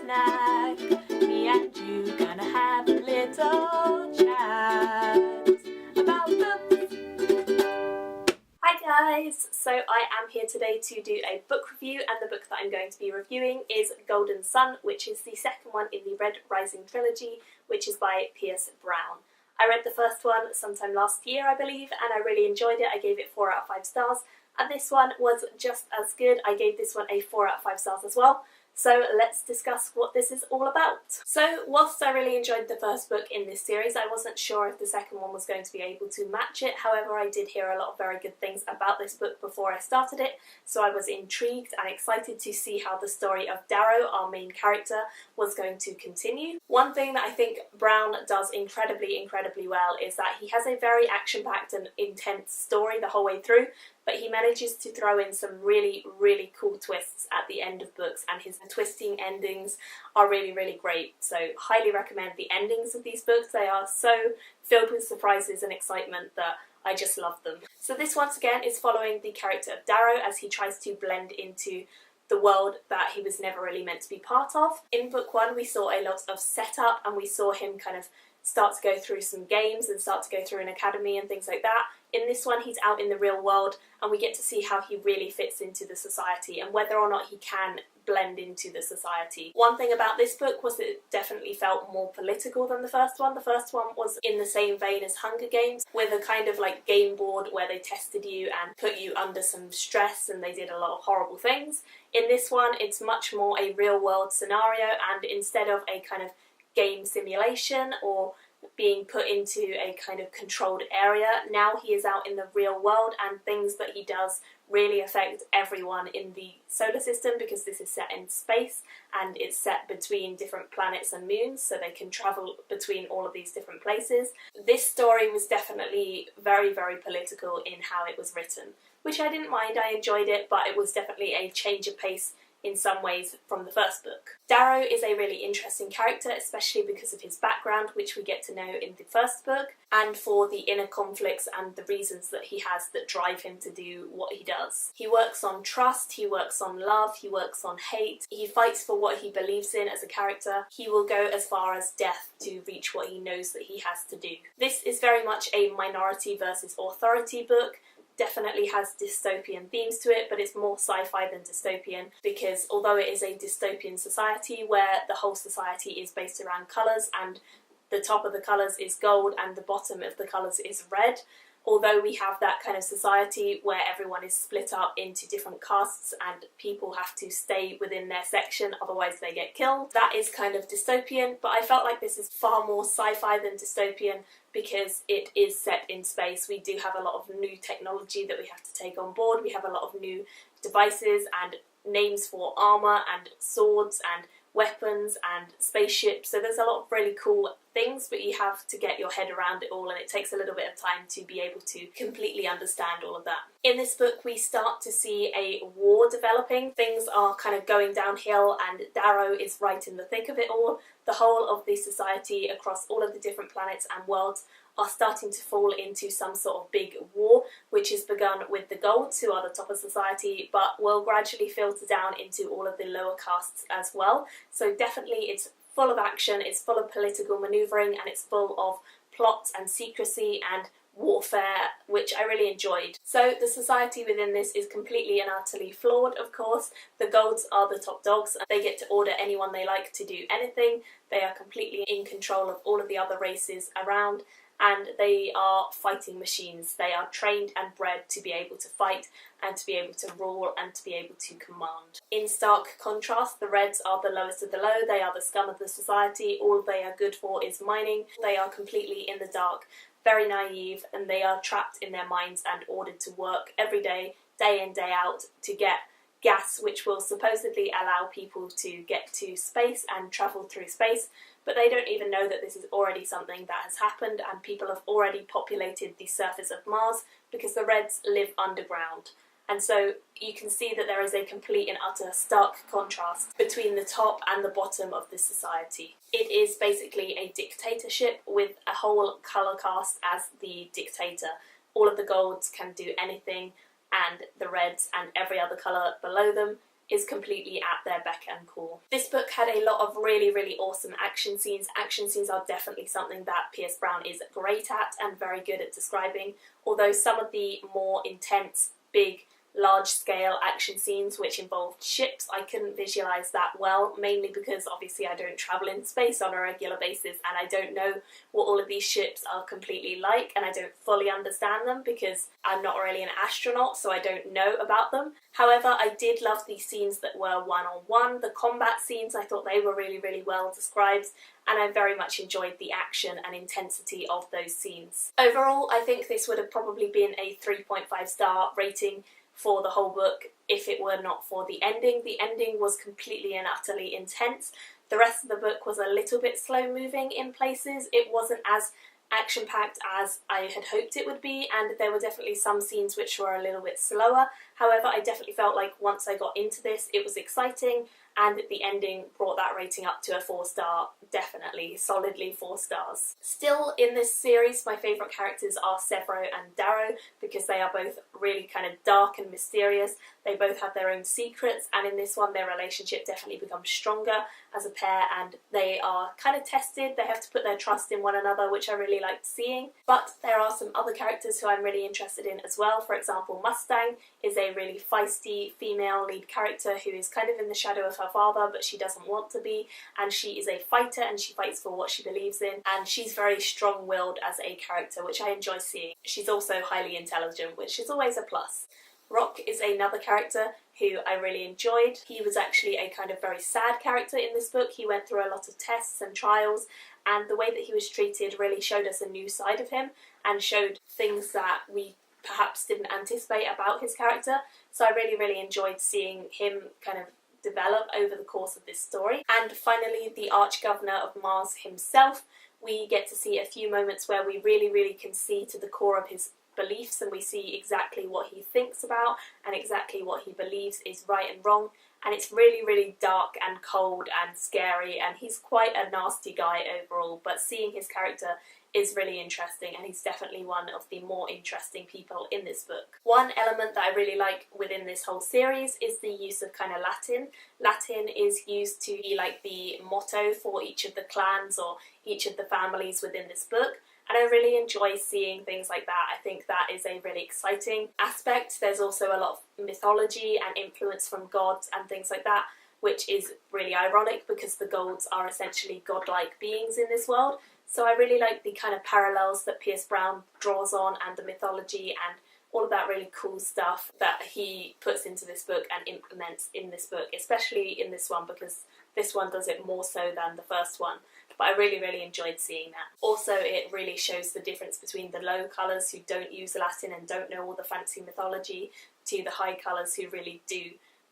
snack. Me and you gonna have a little chat about books. Hi guys! So I am here today to do a book review, and the book that I'm going to be reviewing is Golden Sun, which is the second one in the Red Rising trilogy, which is by Pierce Brown. I read the first one sometime last year, I believe, and I really enjoyed it. I gave it 4 out of 5 stars, and this one was just as good. I gave this one a 4 out of 5 stars as well. So let's discuss what this is all about. So whilst I really enjoyed the first book in this series, I wasn't sure if the second one was going to be able to match it. However, I did hear a lot of very good things about this book before I started it, so I was intrigued and excited to see how the story of Darrow, our main character, was going to continue. One thing that I think Brown does incredibly well is that he has a very action-packed and intense story the whole way through, but he manages to throw in some really cool twists at the end of books, and his twisting endings are really great. So highly recommend the endings of these books. They are so filled with surprises and excitement that I just love them. So this once again is following the character of Darrow as he tries to blend into the world that he was never really meant to be part of. In book 1 we saw a lot of setup, and we saw him kind of start to go through some games and start to go through an academy and things like that. In this one he's out in the real world, and we get to see how he really fits into the society and whether or not he can blend into the society. One thing about this book was that it definitely felt more political than the first one. The first one was in the same vein as Hunger Games, with a kind of like game board where they tested you and put you under some stress, and they did a lot of horrible things. In this one it's much more a real world scenario, and instead of a kind of game simulation or being put into a kind of controlled area, now he is out in the real world, and things that he does really affect everyone in the solar system, because this is set in space and it's set between different planets and moons, so they can travel between all of these different places. This story was definitely very political in how it was written, which I didn't mind. I enjoyed it, but it was definitely a change of pace in some ways from the first book. Darrow is a really interesting character, especially because of his background, which we get to know in the first book, and for the inner conflicts and the reasons that he has that drive him to do what he does. He works on trust, he works on love, he works on hate, he fights for what he believes in as a character. He will go as far as death to reach what he knows that he has to do. This is very much a minority versus authority book. Definitely has dystopian themes to it, but it's more sci-fi than dystopian, because although it is a dystopian society where the whole society is based around colours, and the top of the colours is gold and the bottom of the colours is red, although we have that kind of society where everyone is split up into different castes and people have to stay within their section, otherwise they get killed, that is kind of dystopian. But I felt like this is far more sci-fi than dystopian, because it is set in space. We do have a lot of new technology that we have to take on board. We have a lot of new devices and names for armour and swords and weapons and spaceships, so there's a lot of really cool things, but you have to get your head around it all, and it takes a little bit of time to be able to completely understand all of that. In this book we start to see a war developing. Things are kind of going downhill, and Darrow is right in the thick of it all. The whole of the society across all of the different planets and worlds are starting to fall into some sort of big war, which has begun with the Golds, who are the top of society, but will gradually filter down into all of the lower castes as well. So definitely it's full of action, it's full of political manoeuvring, and it's full of plots and secrecy and warfare, which I really enjoyed. So the society within this is completely and utterly flawed, of course. The Golds are the top dogs, and they get to order anyone they like to do anything. They are completely in control of all of the other races around, and they are fighting machines. They are trained and bred to be able to fight and to be able to rule and to be able to command. In stark contrast, the Reds are the lowest of the low. They are the scum of the society. All they are good for is mining. They are completely in the dark, very naive, and they are trapped in their minds and ordered to work every day in, day out, to get gas, which will supposedly allow people to get to space and travel through space, but they don't even know that this is already something that has happened, and people have already populated the surface of Mars because the Reds live underground. And so you can see that there is a complete and utter stark contrast between the top and the bottom of this society. It is basically a dictatorship with a whole colour caste as the dictator. All of the Golds can do anything, and the Reds and every other colour below them is completely at their beck and call. This book had a lot of really, really awesome action scenes. Action scenes are definitely something that Pierce Brown is great at and very good at describing, although some of the more intense, big, large-scale action scenes which involved ships, I couldn't visualise that well, mainly because obviously I don't travel in space on a regular basis and I don't know what all of these ships are completely like, and I don't fully understand them because I'm not really an astronaut, so I don't know about them. However, I did love these scenes that were one-on-one. The combat scenes, I thought they were really, really well described, and I very much enjoyed the action and intensity of those scenes. Overall, I think this would have probably been a 3.5 star rating for the whole book if it were not for the ending. The ending was completely and utterly intense. The rest of the book was a little bit slow moving in places. It wasn't as action-packed as I had hoped it would be, and there were definitely some scenes which were a little bit slower. However, I definitely felt like once I got into this, it was exciting, and the ending brought that rating up to a 4 star, definitely, solidly 4 stars. Still in this series, my favourite characters are Severo and Darrow, because they are both really kind of dark and mysterious. They both have their own secrets, and in this one their relationship definitely becomes stronger as a pair, and they are kind of tested. They have to put their trust in one another, which I really liked seeing. But there are some other characters who I'm really interested in as well. For example, Mustang is a really feisty female lead character who is kind of in the shadow of her father, but she doesn't want to be, and she is a fighter and she fights for what she believes in, and she's very strong-willed as a character, which I enjoy seeing. She's also highly intelligent, which is always a plus. Rock is another character who I really enjoyed. He was actually a kind of very sad character in this book. He went through a lot of tests and trials, and the way that he was treated really showed us a new side of him and showed things that we perhaps didn't anticipate about his character. So I really, really enjoyed seeing him kind of develop over the course of this story. And finally, the Arch-Governor of Mars himself. We get to see a few moments where we really, really can see to the core of his beliefs, and we see exactly what he thinks about and exactly what he believes is right and wrong, and it's really, really dark and cold and scary, and he's quite a nasty guy overall, but seeing his character is really interesting, and he's definitely one of the more interesting people in this book. One element that I really like within this whole series is the use of kind of Latin. Latin is used to be like the motto for each of the clans or each of the families within this book, and I really enjoy seeing things like that. I think that is a really exciting aspect. There's also a lot of mythology and influence from gods and things like that, which is really ironic because the gods are essentially godlike beings in this world. So I really like the kind of parallels that Pierce Brown draws on, and the mythology and all of that really cool stuff that he puts into this book and implements in this book, especially in this one because this one does it more so than the first one. But I really, really enjoyed seeing that. Also, it really shows the difference between the low colours who don't use Latin and don't know all the fancy mythology to the high colours who really do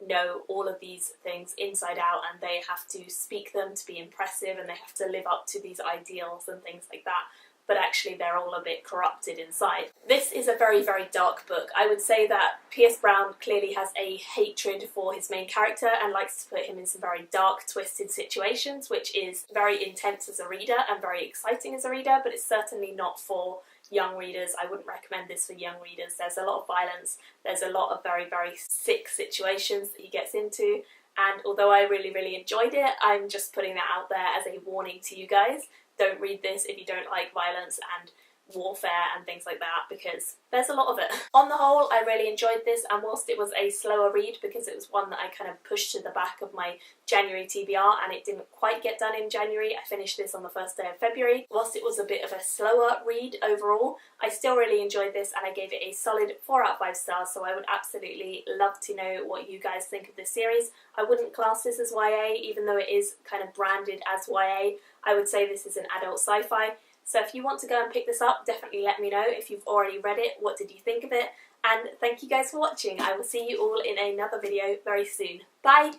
know all of these things inside out, and they have to speak them to be impressive and they have to live up to these ideals and things like that, but actually they're all a bit corrupted inside. This is a very, very dark book. I would say that Pierce Brown clearly has a hatred for his main character and likes to put him in some very dark, twisted situations, which is very intense as a reader and very exciting as a reader, but it's certainly not for young readers. I wouldn't recommend this for young readers. There's a lot of violence, there's a lot of very, very sick situations that he gets into, and although I really, really enjoyed it, I'm just putting that out there as a warning to you guys. Don't read this if you don't like violence and warfare and things like that, because there's a lot of it. On the whole, I really enjoyed this, and whilst it was a slower read because it was one that I kind of pushed to the back of my January TBR and it didn't quite get done in January, I finished this on the first day of February. Whilst it was a bit of a slower read overall, I still really enjoyed this and I gave it a solid 4 out of 5 stars, so I would absolutely love to know what you guys think of this series. I wouldn't class this as YA, even though it is kind of branded as YA. I would say this is an adult sci-fi. So if you want to go and pick this up, definitely let me know. If you've already read it, what did you think of it? And thank you guys for watching. I will see you all in another video very soon. Bye!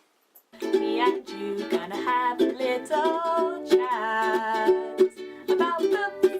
Me and you gonna have a little chat about books.